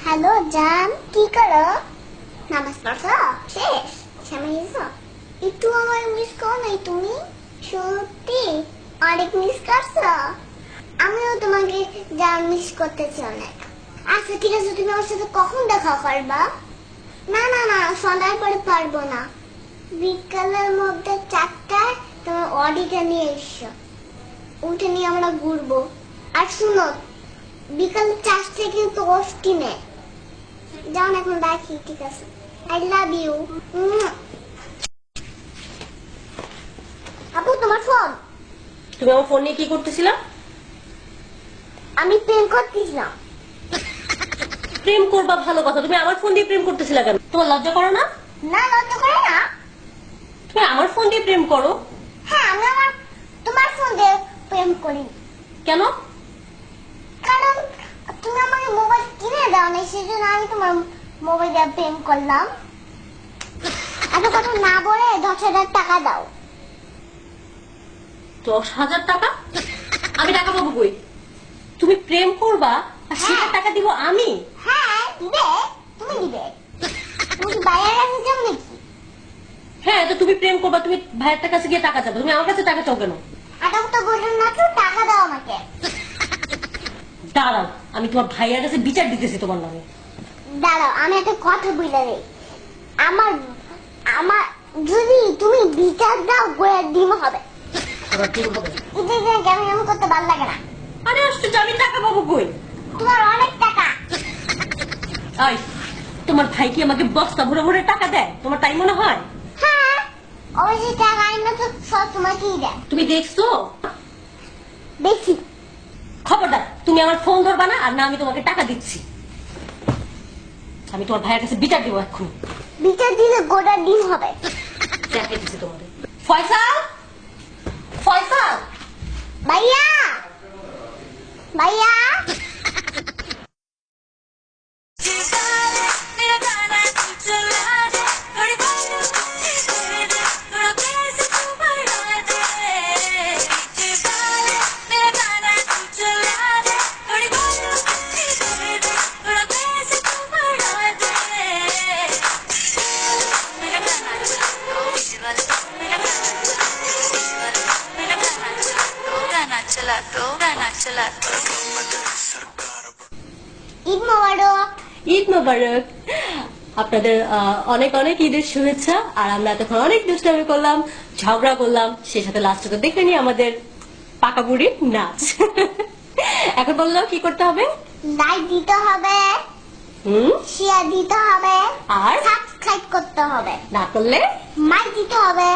Hello জান, কি করো? নামাজ পড়ছো? শেষ সময় গেছো? একটু আমার মিস করো নাই তুমি? সত্যি অনেক মিস করছো। আমিও তোমাকে জান মিস করতেছি অনেক। আচ্ছা ঠিক আছে, তুমি আমার সাথে কখন দেখা করবা? না না না, সন্ধ্যার পরে পারবো না। বিকালের মধ্যে 4টায় তোমার অডিটা নিয়ে এসো, ওটা নিয়ে আমরা ঘুরবো। আর শুনো, বিকাল 4টায় কিন্তু অফটি নেই। যাও না, এখন রাখি, ঠিক আছে? I love you. আপু তোমার ফোন। তুমি আমার ফোন নিয়ে কি করতেছিলা? আমি প্রেম করতেছিলাম। প্রেম করবা ভালো কথা, তুমি আমার ফোন দিয়ে প্রেম করতেছিলা কেন? তোমার লজ্জা করো না? না, লজ্জা করে না। তুমি আমার ফোন দিয়ে প্রেম করো? হ্যাঁ, আমি তোমার ফোন দিয়ে প্রেম করি। কেন? কারণ তুমি আমাকে মোবাইল কিনে দাও না, সেজন্য আমি তোমার মোবাইল দিয়ে প্রেম করলাম। এত কথা না বলে 10,000 টাকা দাও। 10,000 টাকা? আমি টাকা পাবো কই? তুমি প্রেম করবা আর সেটা টাকা দিব আমি? হ্যাঁ দিবে, তুমি দিবে। তুমি কি বাইরের কাছে যাও নাকি? হ্যাঁ, তো তুমি প্রেম করবা, তুমি ভাইয়ের কাছে গিয়ে টাকা চাবে, তুমি আমার কাছে টাকা চাও কেন? এখন তো বললেন না তো, টাকা দাও আমাকে। দাঁড়াও, আমি তোমার ভাইয়ের কাছে বিচার দিতেছি তোমার নামে। দাঁড়াও, আমি একটা কথা বলে দেই। আমার আমার যদি তুমি বিচার দাও, গোয়ের ডিম হবে। তোমার প্রেম হবে? ঈদের দিনে কেমন কেমন করতে ভালো লাগে না। আরে আশ্চর্য, আমি টাকা পাবো কই? তোমার অনেক টাকা। আই, তোমার ভাই কি আমাকে বস্তা ভরে ভরে টাকা দেয়? তোমার তাই মনে হয়? হ্যাঁ, অবশ্যই টাকা আইনা তো সব তোমাকেই দেয়। তুমি দেখছো? বেশি। খবরদার, তুমি আমার ফোন ধরবা না, আর না আমি তোমাকে টাকা দিচ্ছি। আমি তোমার ভাইয়ের কাছে বিচার দিব এখন। বিচার দিলে গোটা ডিম হবে। দেখাই দিচ্ছি তোমাদের। ফয়সাল, ফয়সাল, ভাইয়া, ভাইয়া। ঈদ মোবারক। ঈদ মোবারক। আপনাদের অনেক অনেক ঈদের শুভেচ্ছা। আর আমরা এতক্ষণ অনেক দুষ্টামি করলাম, ঝগড়া করলাম, সেই সাথে লাস্টে দেখে নি আমাদের পাকা বুড়ির নাচ। এখন বললো কি করতে হবে? লাইক দিতে হবে, শেয়ার দিতে হবে, আর সাবস্ক্রাইব করতে হবে, না করলে মাইক দিতে হবে।